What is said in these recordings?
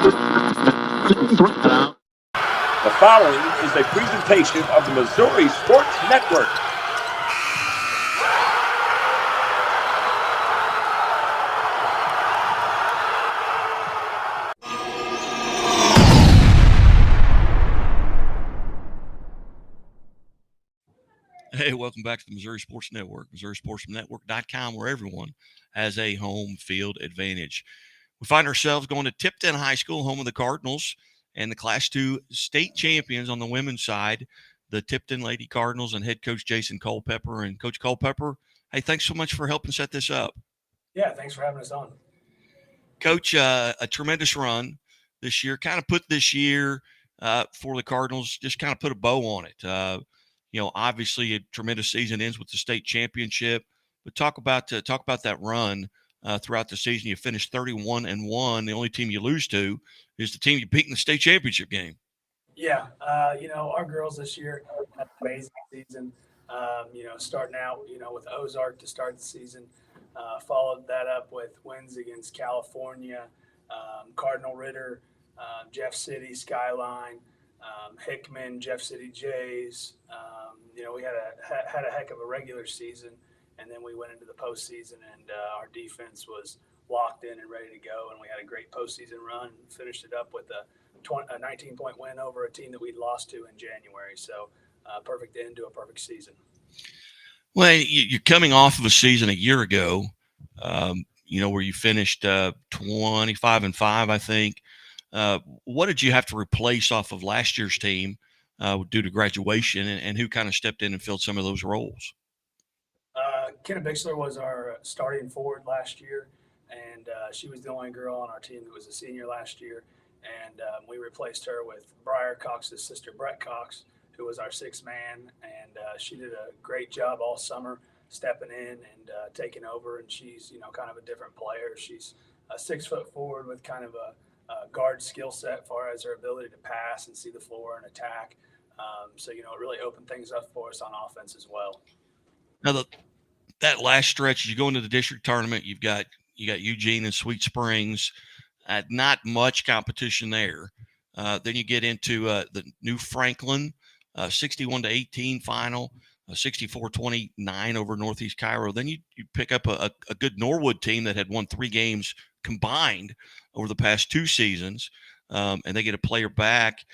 The following is a presentation of the Missouri Sports Network. Hey, welcome back to the Missouri Sports Network, MissouriSportsNetwork.com, where everyone has a home field advantage. We find ourselves going to Tipton High School, home of the Cardinals, and the Class II state champions on the women's side, the Tipton Lady Cardinals and head coach Jason Culpepper. And Coach Culpepper, hey, thanks so much for helping set this up. Yeah, thanks for having us on. Coach, a tremendous run this year. Kind of put this year for the Cardinals, just kind of put a bow on it. Obviously a tremendous season ends with the state championship. But talk about that run throughout the season. You finished 31-1. The only team you lose to is the team you beat in the state championship game. Yeah, our girls this year had an amazing season. Starting out, with Ozark to start the season, followed that up with wins against California, Cardinal Ritter, Jeff City, Skyline, Hickman, Jeff City Jays. We had a heck of a regular season, and then we went into the postseason, and our defense was locked in and ready to go, and we had a great postseason run. Finished it up with a 19-point win over a team that we'd lost to in January. So, perfect end to a perfect season. Well, you're coming off of a season a year ago, where you finished 25-5, I think. What did you have to replace off of last year's team due to graduation, and who kind of stepped in and filled some of those roles? Kenna Bixler was our starting forward last year, and she was the only girl on our team that was a senior last year. And we replaced her with Briar Cox's sister, Brett Cox, who was our sixth man. And she did a great job all summer stepping in and taking over. And she's, kind of a different player. She's a 6 foot forward with kind of a guard skill set as far as her ability to pass and see the floor and attack. It really opened things up for us on offense as well. Now, that last stretch, you go into the district tournament, you got Eugene and Sweet Springs. Not much competition there. Then you get into the New Franklin, 61-18 final, 64-29 over Northeast Cairo. Then you pick up a good Norwood team that had won 3 games combined over the past 2 seasons, and they get a player back.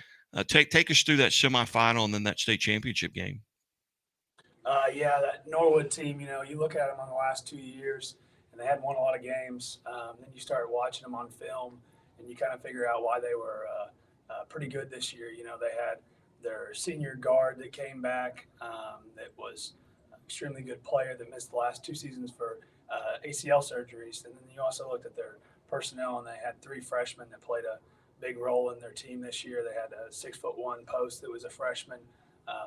Take us through that semifinal and then that state championship game. That Norwood team, you look at them on the last 2 years, and they hadn't won a lot of games. Then you start watching them on film, and you kind of figure out why they were pretty good this year. They had their senior guard that came back that was an extremely good player that missed the last 2 seasons for ACL surgeries. And then you also looked at their personnel, and they had 3 freshmen that played a big role in their team this year. They had a 6'1" post that was a freshman.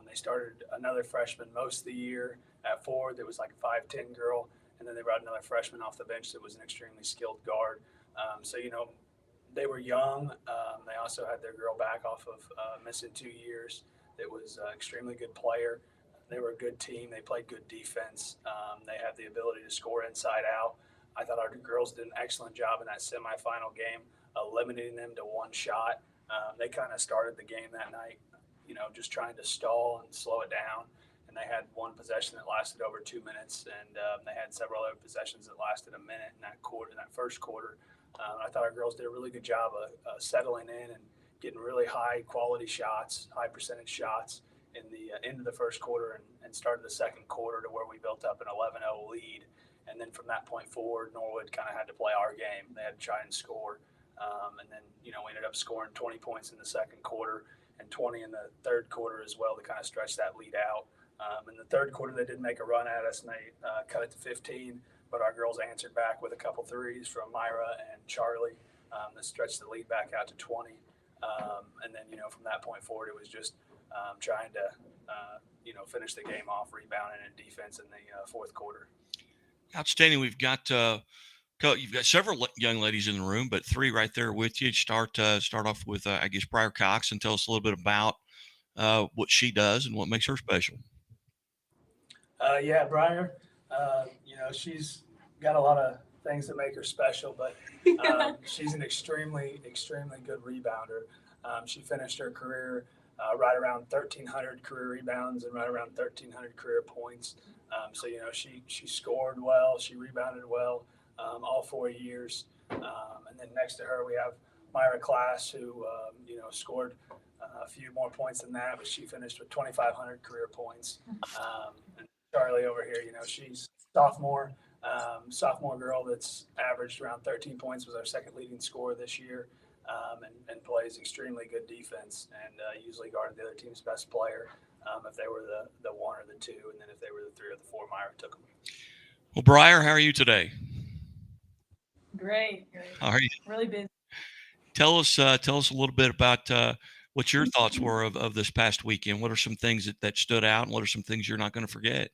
They started another freshman most of the year at forward that was like a 5'10" girl. And then they brought another freshman off the bench that was an extremely skilled guard. They were young. They also had their girl back off of missing 2 years that was an extremely good player. They were a good team. They played good defense. They had the ability to score inside out. I thought our girls did an excellent job in that semifinal game, limiting them to 1 shot. They kind of started the game that night, just trying to stall and slow it down. And they had 1 possession that lasted over 2 minutes, and they had several other possessions that lasted a minute in that first quarter. I thought our girls did a really good job of settling in and getting really high quality shots, high percentage shots in the end of the first quarter, and started the second quarter to where we built up an 11-0 lead. And then from that point forward, Norwood kind of had to play our game. They had to try and score. And then, we ended up scoring 20 points in the second quarter and 20 in the third quarter as well to kind of stretch that lead out. In the third quarter, they did make a run at us, and they cut it to 15. But our girls answered back with a couple threes from Myra and Charlie that stretched the lead back out to 20. And then, from that point forward, it was just trying to, finish the game off, rebounding and defense in the fourth quarter. Outstanding. You've got several young ladies in the room, but 3 right there with you. Start off with, Briar Cox, and tell us a little bit about what she does and what makes her special. Briar, she's got a lot of things that make her special, but she's an extremely good rebounder. She finished her career right around 1,300 career rebounds and right around 1,300 career points. So she scored well, she rebounded well, all 4 years. And then next to her we have Myra Class, who scored a few more points than that, but she finished with 2,500 career points. And Charlie over here, she's sophomore. Sophomore girl that's averaged around 13 points, was our second leading scorer this year, and plays extremely good defense, and usually guarded the other team's best player if they were the one or the two, and then if they were the three or the four, Myra took them. Well, Briar, how are you today? Great. All right. Really busy. Tell us a little bit about what your thoughts were of this past weekend. What are some things that stood out, and what are some things you're not going to forget?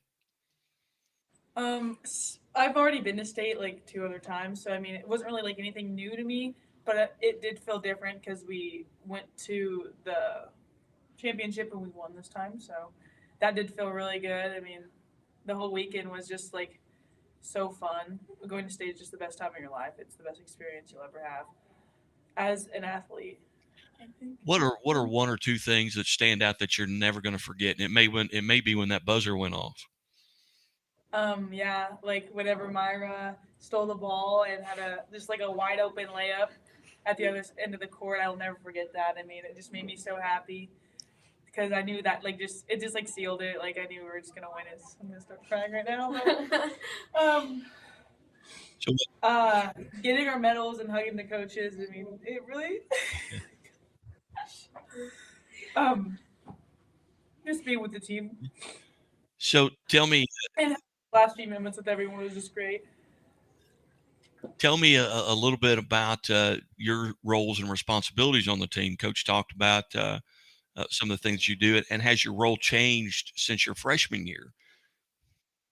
I've already been to state like 2 other times, so I mean, it wasn't really like anything new to me, but it did feel different because we went to the championship and we won this time, so that did feel really good. I mean, the whole weekend was just like so fun. Going to state is just the best time of your life. It's the best experience you'll ever have as an athlete, I think. What are one or two things that stand out that you're never going to forget? And it may be when that buzzer went off. Yeah, like whenever Myra stole the ball and had just like a wide open layup at the other end of the court. I'll never forget that. I mean, it just made me so happy because I knew that it just like sealed it. Like I knew we were just gonna win it. I'm gonna start crying right now. But, getting our medals and hugging the coaches. I mean, it really. Just being with the team. So tell me. And last few moments with everyone was just great. Tell me a little bit about your roles and responsibilities on the team. Coach talked about some of the things you do, and has your role changed since your freshman year?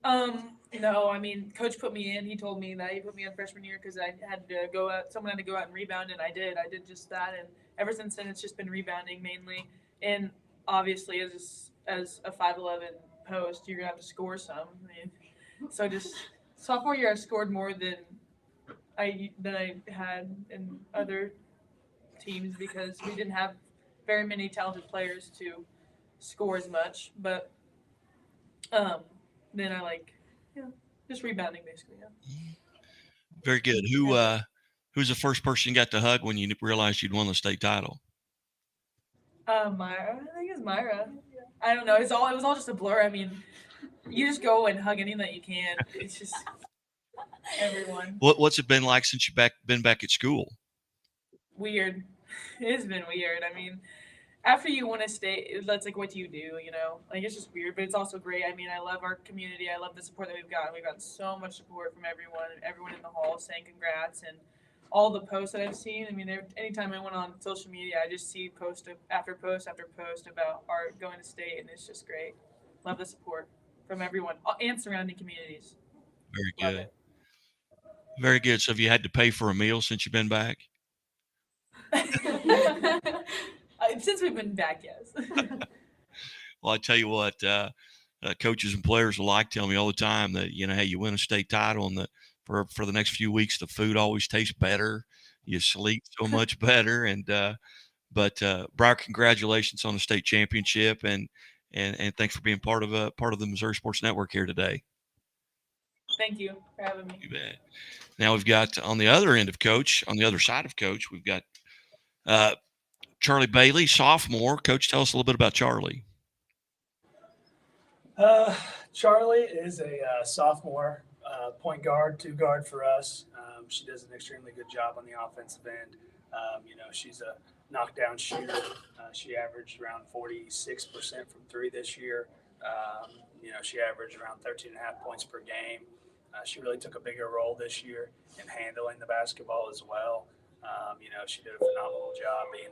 No, I mean, Coach put me in. He told me that he put me in freshman year because I had to go out. Someone had to go out and rebound, and I did. I did just that, and ever since then, it's just been rebounding mainly. And obviously, as a 5'11" post, you're gonna have to score some. I mean, so just sophomore year, I scored more than I had in other teams because we didn't have very many talented players to score as much. But then I just rebounding basically. Yeah. Very good. Who's the first person you got to hug when you realized you'd won the state title? Myra. I think it's Myra. I don't know. It was all just a blur. I mean, you just go and hug anyone that you can. It's just everyone. What's it been like since you've been back at school? Weird. It's been weird. I mean, after you want to stay, that's like what do you do, Like it's just weird, but it's also great. I mean, I love our community. I love the support that we've gotten. We've gotten so much support from everyone in the hall saying congrats, and all the posts that I've seen. I mean, anytime I went on social media, I just see post after post after post about our going to state, and it's just great. Love the support from everyone and surrounding communities. Very good. Very good. So have you had to pay for a meal since you've been back? Since we've been back, yes. Well, I tell you what, coaches and players alike tell me all the time that, hey, you win a state title, and that for the next few weeks, the food always tastes better. You sleep so much better. And but Briar, congratulations on the state championship, and thanks for being part of the Missouri Sports Network here today. Thank you for having me. You bet. Now we've got on the other side of Coach, we've got Charlie Bailey, sophomore. Coach, tell us a little bit about Charlie. Charlie is a sophomore point guard, 2-guard for us. She does an extremely good job on the offensive end. She's a knockdown shooter. She averaged around 46% from 3 this year. She averaged around 13.5 points per game. She really took a bigger role this year in handling the basketball as well. She did a phenomenal job being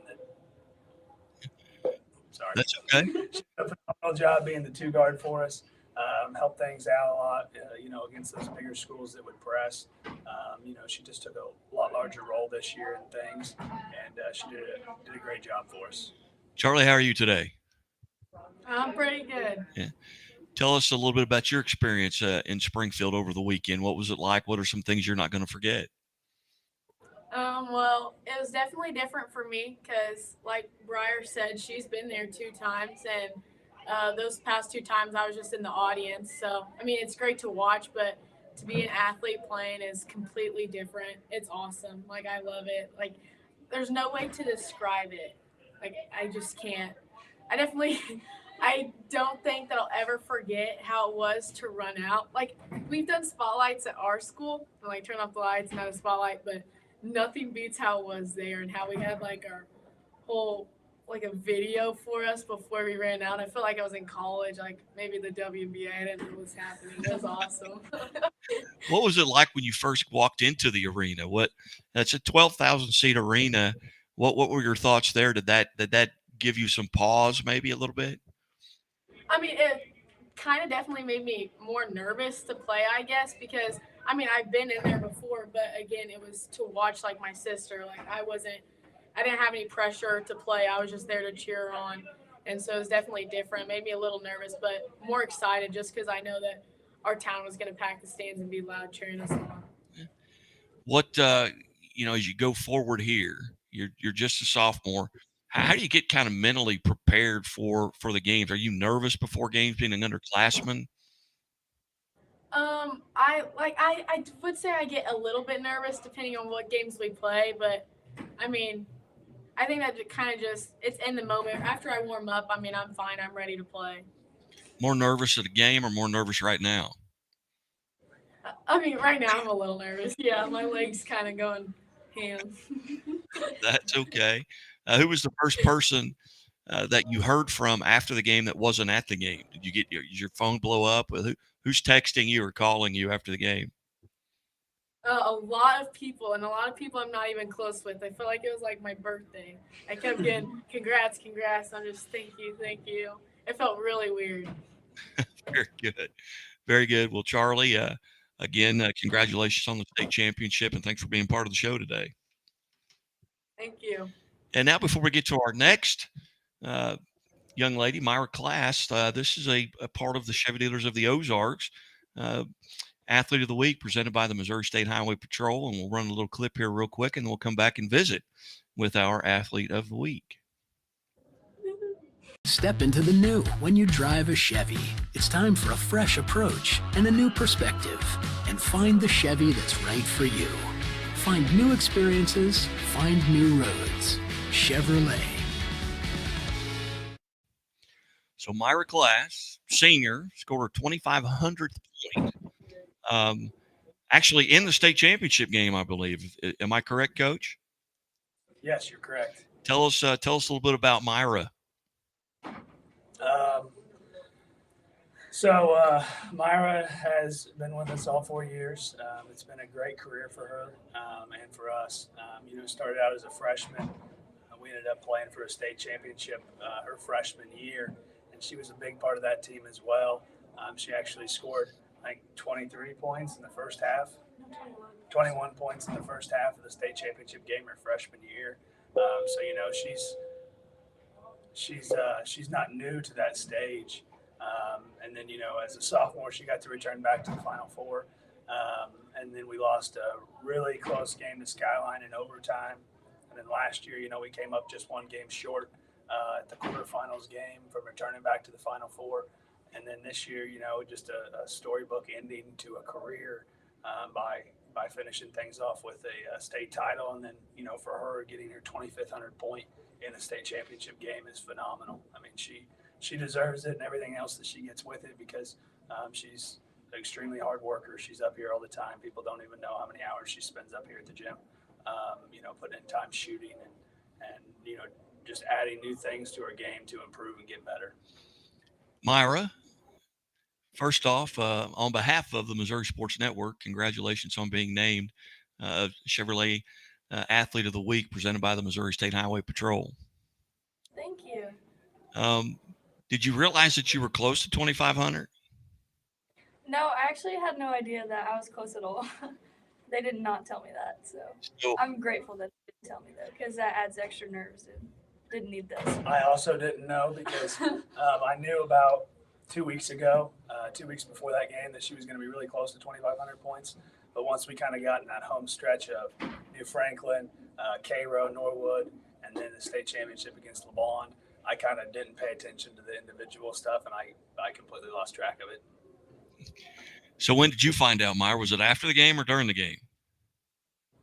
That's okay. She did a phenomenal job being the 2-guard for us. Helped things out a lot, against those bigger schools that would press. She just took a lot larger role this year in things, and she did a great job for us. Charlie, how are you today? I'm pretty good. Yeah. Tell us a little bit about your experience in Springfield over the weekend. What was it like? What are some things you're not going to forget? Well, it was definitely different for me because, like Briar said, she's been there 2 times, and those past 2 times I was just in the audience. So, I mean, it's great to watch, but to be an athlete playing is completely different. It's awesome. Like, I love it. Like, there's no way to describe it. Like, I just can't. I definitely, I don't think that I'll ever forget how it was to run out. Like, we've done spotlights at our school, and, like, turn off the lights and have a spotlight, but nothing beats how it was there and how we had like our whole like a video for us before we ran out. I felt like I was in college, like maybe the WNBA. I didn't know what was happening. It was awesome. What was it like when you first walked into the arena? That's a 12,000 seat arena. What were your thoughts there? Did that give you some pause, maybe a little bit? I mean, it kind of definitely made me more nervous to play, I guess, because I mean, I've been in there before, but again, it was to watch like my sister. Like I didn't have any pressure to play. I was just there to cheer on. And so it was definitely different. Made me a little nervous, but more excited just because I know that our town was going to pack the stands and be loud cheering us on. What as you go forward here, you're just a sophomore. How do you get kind of mentally prepared for the games? Are you nervous before games, being an underclassman? I would say I get a little bit nervous depending on what games we play, but I mean, I think that it kind of just it's in the moment. After I warm up, I mean, I'm fine. I'm ready to play. More nervous at a game or more nervous right now? I mean, right now I'm a little nervous. Yeah, my legs kind of going ham. That's okay. Who was the first person that you heard from after the game that wasn't at the game? Did you get your phone blow up? Who's texting you or calling you after the game? A lot of people, and a lot of people I'm not even close with. I feel like it was like my birthday. I kept getting congrats, congrats. I'm just thank you, thank you. It felt really weird. Very good. Very good. Well, Charlie, again, congratulations on the state championship and thanks for being part of the show today. Thank you. And now, before we get to our next uh, young lady, Myra Class, this is a part of the Chevy Dealers of the Ozarks Athlete of the Week presented by the Missouri State Highway Patrol. And we'll run a little clip here real quick and we'll come back and visit with our Athlete of the Week. Step into the new when you drive a Chevy. It's time for a fresh approach and a new perspective, and find the Chevy that's right for you. Find new experiences, find new roads. Chevrolet. So Myra Class, senior, scored her 2,500th point. Actually in the state championship game, I believe. Am I correct, Coach? Yes, you're correct. Tell us a little bit about Myra. Myra has been with us all 4 years. It's been a great career for her and for us. Started out as a freshman. We ended up playing for a state championship her freshman year, and she was a big part of that team as well. She actually scored, I think, 23 points in the first half, 21 points in the first half of the state championship game her freshman year. She's not new to that stage. And then, as a sophomore, she got to return back to the Final Four. And then we lost a really close game to Skyline in overtime. And then last year, we came up just one game short at the quarterfinals game from returning back to the Final Four. And then this year, just a storybook ending to a career by finishing things off with a state title. And then, for her, getting her 2,500 point in a state championship game is phenomenal. I mean, she deserves it and everything else that she gets with it because she's an extremely hard worker. She's up here all the time. People don't even know how many hours she spends up here at the gym, putting in time shooting and just adding new things to her game to improve and get better. Myra, first off, on behalf of the Missouri Sports Network, congratulations on being named Chevrolet Athlete of the Week presented by the Missouri State Highway Patrol. Thank you. Did you realize that you were close to 2,500? No, I actually had no idea that I was close at all. They did not tell me that, so I'm grateful that they didn't tell me that because that adds extra nerves and didn't need this. I also didn't know because I knew about 2 weeks ago, 2 weeks before that game, that she was going to be really close to 2,500 points. But once we kind of got in that home stretch of New Franklin, Cairo, Norwood, and then the state championship against LeBond, I kind of didn't pay attention to the individual stuff, and I completely lost track of it. So when did you find out, Meyer? Was it after the game or during the game?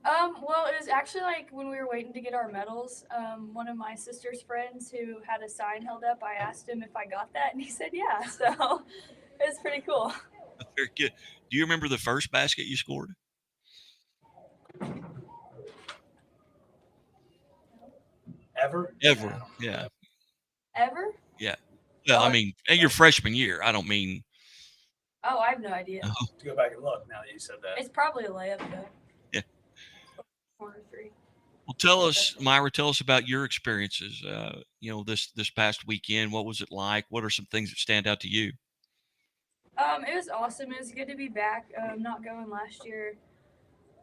Well, it was actually like when we were waiting to get our medals. One of my sister's friends who had a sign held up, I asked him if I got that, and he said yeah. So it was pretty cool. Very good. Do you remember the first basket you scored? Ever? Yeah. Ever? Yeah. Well, Oh, I mean, in your freshman year. I don't mean. Oh, I have no idea. To go back and look now that you said that. It's probably a layup though. Yeah. 4 or 3. Well, tell us, Myra, tell us about your experiences. This past weekend. What was it like? What are some things that stand out to you? It was awesome. It was good to be back. Not going last year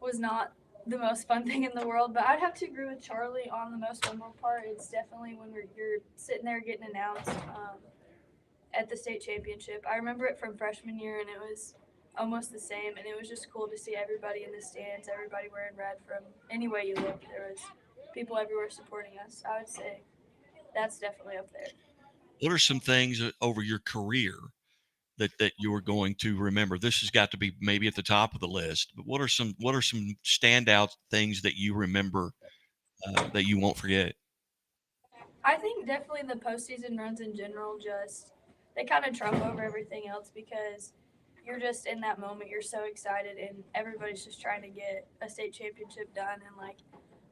was not the most fun thing in the world, but I'd have to agree with Charlie on the most memorable part. It's definitely when you're sitting there getting announced at the state championship. I remember it from freshman year, and it was almost the same, and it was just cool to see everybody in the stands, everybody wearing red from any way you looked. There was people everywhere supporting us. I would say that's definitely up there. What are some things over your career that you're going to remember? This has got to be maybe at the top of the list, but what are some standout things that you remember that you won't forget? I think definitely the postseason runs in general, just they kind of trump over everything else because you're just in that moment. You're so excited, and everybody's just trying to get a state championship done. And like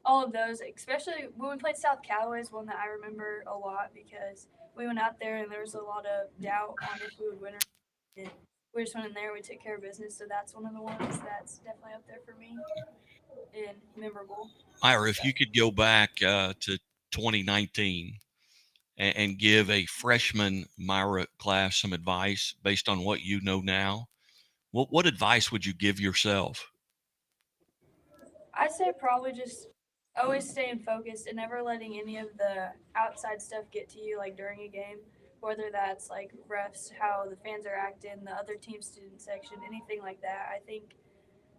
all of those, especially when we played South Callaway, is one that I remember a lot because we went out there and there was a lot of doubt on if we would win or not. And we just went in there, we took care of business. So that's one of the ones that's definitely up there for me and memorable. Ira, if you could go back to 2019 and give a freshman Myra class some advice based on what you know now, what advice would you give yourself? I'd say probably just always staying focused and never letting any of the outside stuff get to you, like during a game, whether that's like refs, how the fans are acting, the other team student section, anything like that. I think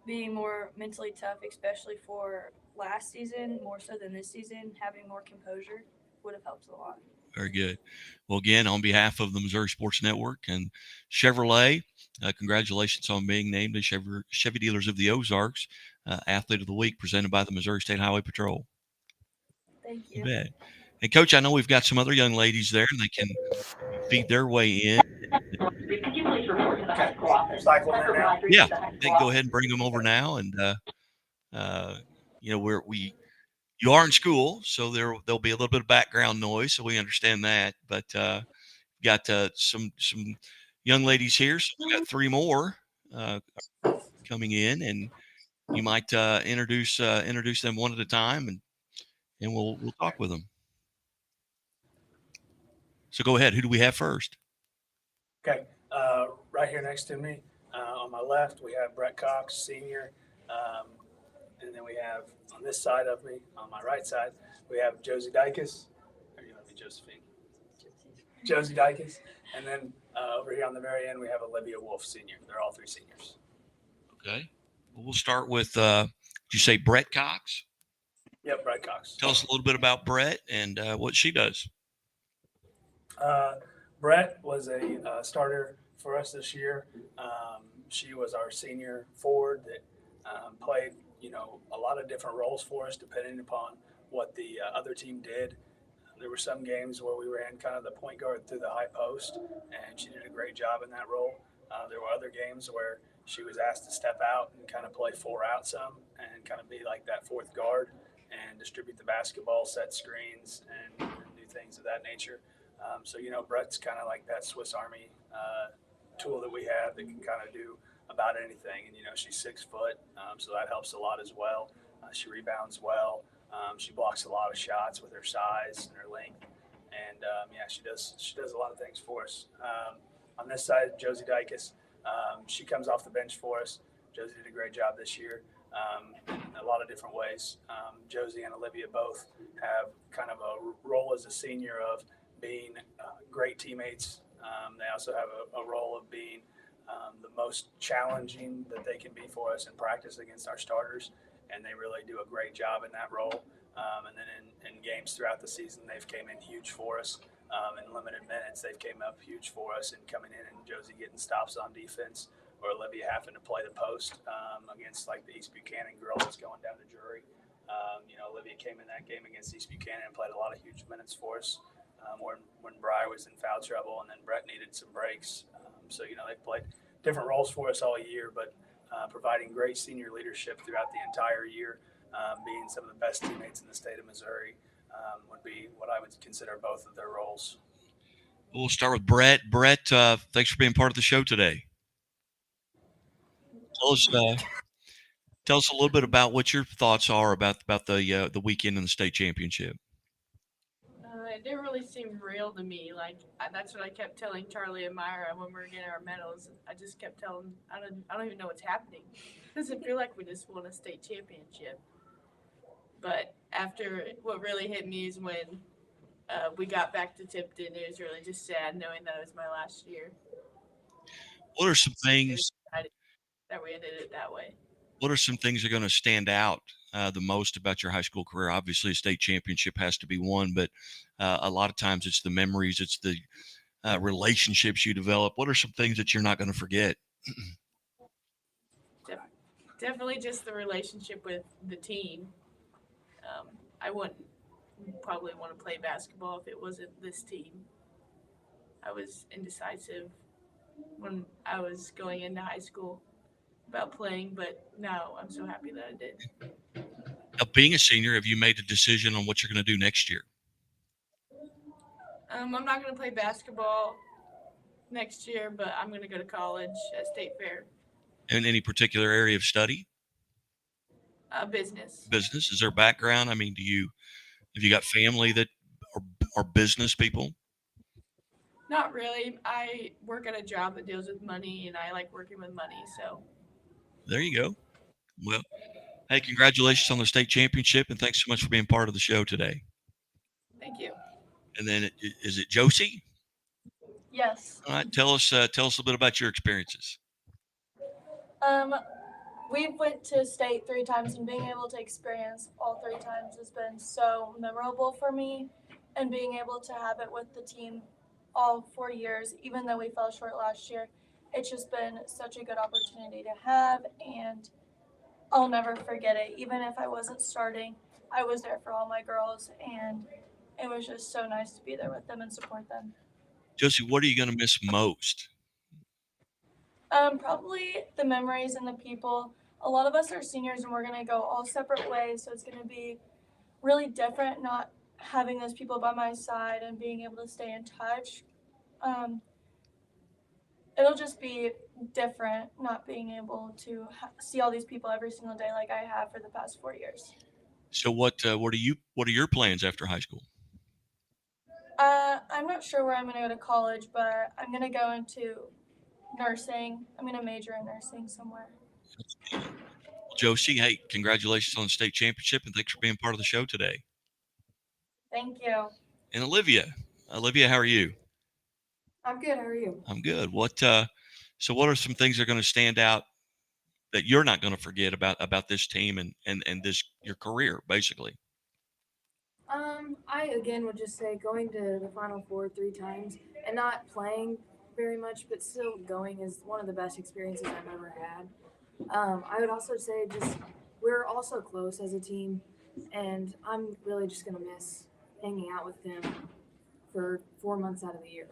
being more mentally tough, especially for last season, more so than this season, having more composure would have helped a lot. Very good. Well, again, on behalf of the Missouri Sports Network and Chevrolet, congratulations on being named the Chevy Dealers of the Ozarks Athlete of the Week, presented by the Missouri State Highway Patrol. Thank you. You bet. And Coach, I know we've got some other young ladies there, and they can feed their way in. Could you please report to the high school office? Yeah, they can go ahead and bring them over now, and you are in school, so there'll be a little bit of background noise, so we understand that. But got some young ladies here, so we got 3 more coming in, and you might introduce them one at a time, and we'll talk with them. So go ahead. Who do we have first? Okay, right here next to me, on my left, we have Brett Cox, senior, and then we have on this side of me, on my right side, we have Josie Dykes, or you might be Josephine. Josie Dykes, and then over here on the very end, we have Olivia Wolf, senior. They're all 3 seniors. Okay. Well, we'll start with, did you say Brett Cox? Yep, Brett Cox. Tell us a little bit about Brett and what she does. Brett was a starter for us this year. She was our senior forward that played, a lot of different roles for us depending upon what the other team did. There were some games where we ran kind of the point guard through the high post, and she did a great job in that role. There were other games where she was asked to step out and kind of play 4 out some and kind of be like that 4th guard and distribute the basketball, set screens, and do things of that nature. So, Brett's kind of like that Swiss Army tool that we have that can kind of do about anything. And, she's 6 foot, so that helps a lot as well. She rebounds well. She blocks a lot of shots with her size and her length. And, she does a lot of things for us. On this side, Josie Dykes, she comes off the bench for us. Josie did a great job this year in a lot of different ways. Josie and Olivia both have kind of a role as a senior of being great teammates, They also have a role of being the most challenging that they can be for us in practice against our starters, and they really do a great job in that role. And then in games throughout the season, they've came in huge for us. In limited minutes, they've came up huge for us and coming in and Josie getting stops on defense, or Olivia having to play the post against like the East Buchanan girl that's going down to jury. Olivia came in that game against East Buchanan and played a lot of huge minutes for us when Briar was in foul trouble, and then Brett needed some breaks. So they've played different roles for us all year, but providing great senior leadership throughout the entire year, being some of the best teammates in the state of Missouri, would be what I would consider both of their roles. We'll start with Brett. Brett, thanks for being part of the show today. Tell us a little bit about what your thoughts are about the weekend in the state championship. It didn't really seem real to me. That's what I kept telling Charlie and Myra when we were getting our medals. I just kept telling, I don't even know what's happening. It doesn't feel like we just won a state championship. But after, what really hit me is when we got back to Tipton. It was really just sad knowing that it was my last year. What are some things that we ended it that way? What are some things that are going to stand out the most about your high school career? Obviously, a state championship has to be won, but a lot of times it's the memories, it's the relationships you develop. What are some things that you're not going to forget? Definitely just the relationship with the team. I wouldn't probably want to play basketball if it wasn't this team. I was indecisive when I was going into high school about playing, but now I'm so happy that I did. Being a senior, have you made a decision on what you're going to do next year? I'm not going to play basketball next year, but I'm going to go to college at State Fair. In any particular area of study? Business. Business. Is there background? I mean, have you got family that are business people? Not really. I work at a job that deals with money, and I like working with money, so. There you go. Well, hey, congratulations on the state championship, and thanks so much for being part of the show today. Thank you. And then, is it Josie? Yes. All right, tell us a little bit about your experiences. We've went to state 3 times, and being able to experience all 3 times has been so memorable for me, and being able to have it with the team all 4 years, even though we fell short last year, it's just been such a good opportunity to have, and I'll never forget it. Even if I wasn't starting, I was there for all my girls, and it was just so nice to be there with them and support them. Josie, what are you going to miss most? Probably the memories and the people. A lot of us are seniors and we're going to go all separate ways, so it's going to be really different not having those people by my side and being able to stay in touch. It'll just be different not being able to see all these people every single day like I have for the past 4 years. So what are your plans after high school? I'm not sure where I'm going to go to college, but I'm going to go into nursing. I'm going to major in nursing somewhere. Josie, hey, congratulations on the state championship, and thanks for being part of the show today. Thank you. And Olivia, how are you? I'm good. How are you? I'm good. So what are some things that are going to stand out that you're not going to forget about this team and this your career, basically? I again would just say going to the Final Four 3 times and not playing very much, but still going is one of the best experiences I've ever had. I would also say just we're also close as a team, and I'm really just going to miss hanging out with them for 4 months out of the year.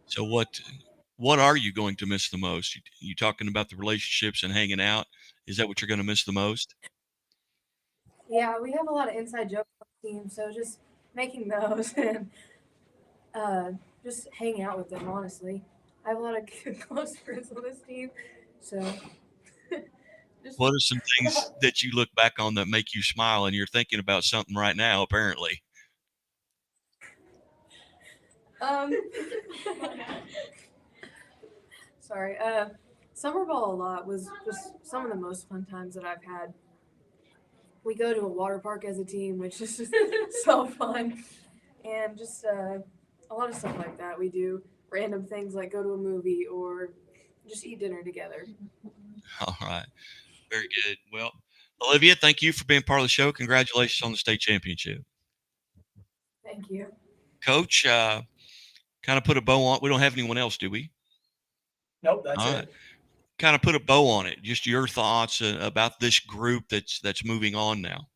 So what are you going to miss the most? You talking about the relationships and hanging out? Is that what you're going to miss the most? Yeah, we have a lot of inside jokes on the team, so just making those and just hanging out with them, honestly. I have a lot of close friends on this team, so. What are some things that you look back on that make you smile and you're thinking about something right now, apparently? Sorry. Summer ball a lot was just some of the most fun times that I've had. We go to a water park as a team, which is just so fun. And just a lot of stuff like that we do. random things like go to a movie or just eat dinner together. All right. Very good. Well, Olivia, thank you for being part of the show. Congratulations on the state championship. Thank you. Coach, kind of put a bow on. We don't have anyone else, do we? Nope, that's All it. right. Kind of put a bow on it. Just your thoughts about this group that's moving on now.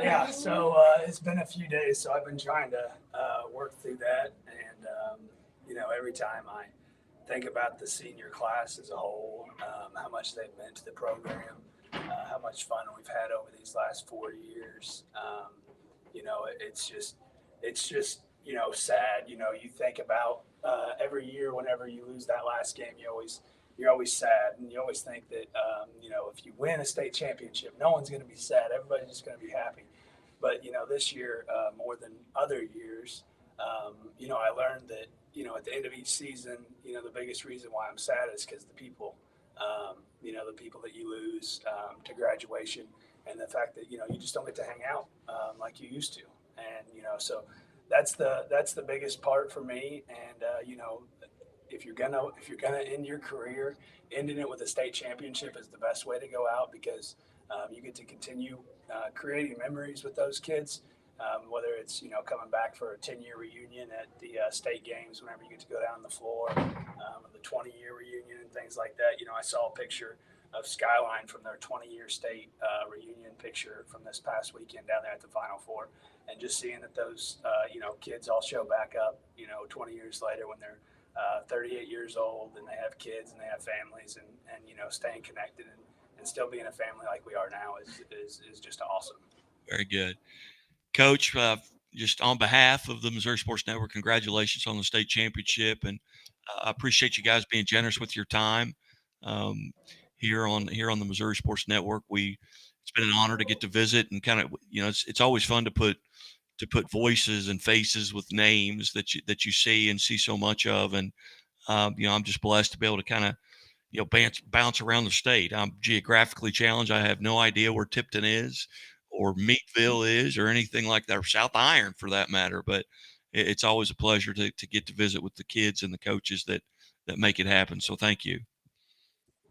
Yeah, so it's been a few days, so I've been trying to work through that. And, every time I think about the senior class as a whole, how much they've meant to the program, how much fun we've had over these last 4 years. It's just, sad. You think about every year whenever you lose that last game, you're always sad, and you always think that if you win a state championship, no one's going to be sad. Everybody's just going to be happy. But this year, more than other years, I learned that at the end of each season, the biggest reason why I'm sad is because the people that you lose to graduation, and the fact that you just don't get to hang out like you used to, and so that's the biggest part for me. And if you're gonna end your career, ending it with a state championship is the best way to go out, because you get to continue creating memories with those kids. Whether it's coming back for a 10-year reunion at the state games, whenever you get to go down the floor, or the 20-year reunion and things like that. I saw a picture of Skyline from their 20-year state reunion picture from this past weekend down there at the Final Four, and just seeing that those kids all show back up 20 years later when they're 38 years old and they have kids and they have families, and staying connected and still being a family like we are now is just awesome. Very good. Coach, just on behalf of the Missouri Sports Network, congratulations on the state championship, and I appreciate you guys being generous with your time here on the Missouri Sports Network. It's been an honor to get to visit, and kind of it's always fun to put voices and faces with names that you see so much of, and I'm just blessed to be able to kind of bounce around the state. I'm geographically challenged. I have no idea where Tipton is, or Meatville is, or anything like that, or South Iron for that matter. But it's always a pleasure to get to visit with the kids and the coaches that make it happen. So thank you.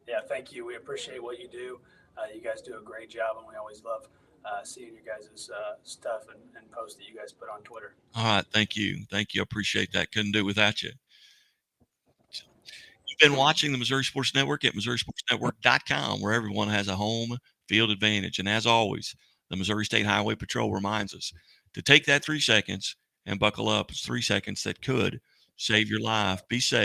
Yeah, thank you. We appreciate what you do. You guys do a great job, and we always love seeing you guys' stuff and posts that you guys put on Twitter. All right. Thank you. I appreciate that. Couldn't do it without you. You've been watching the Missouri Sports Network at MissouriSportsNetwork.com, where everyone has a home field advantage. And as always, the Missouri State Highway Patrol reminds us to take that 3 seconds and buckle up. It's 3 seconds that could save your life. Be safe.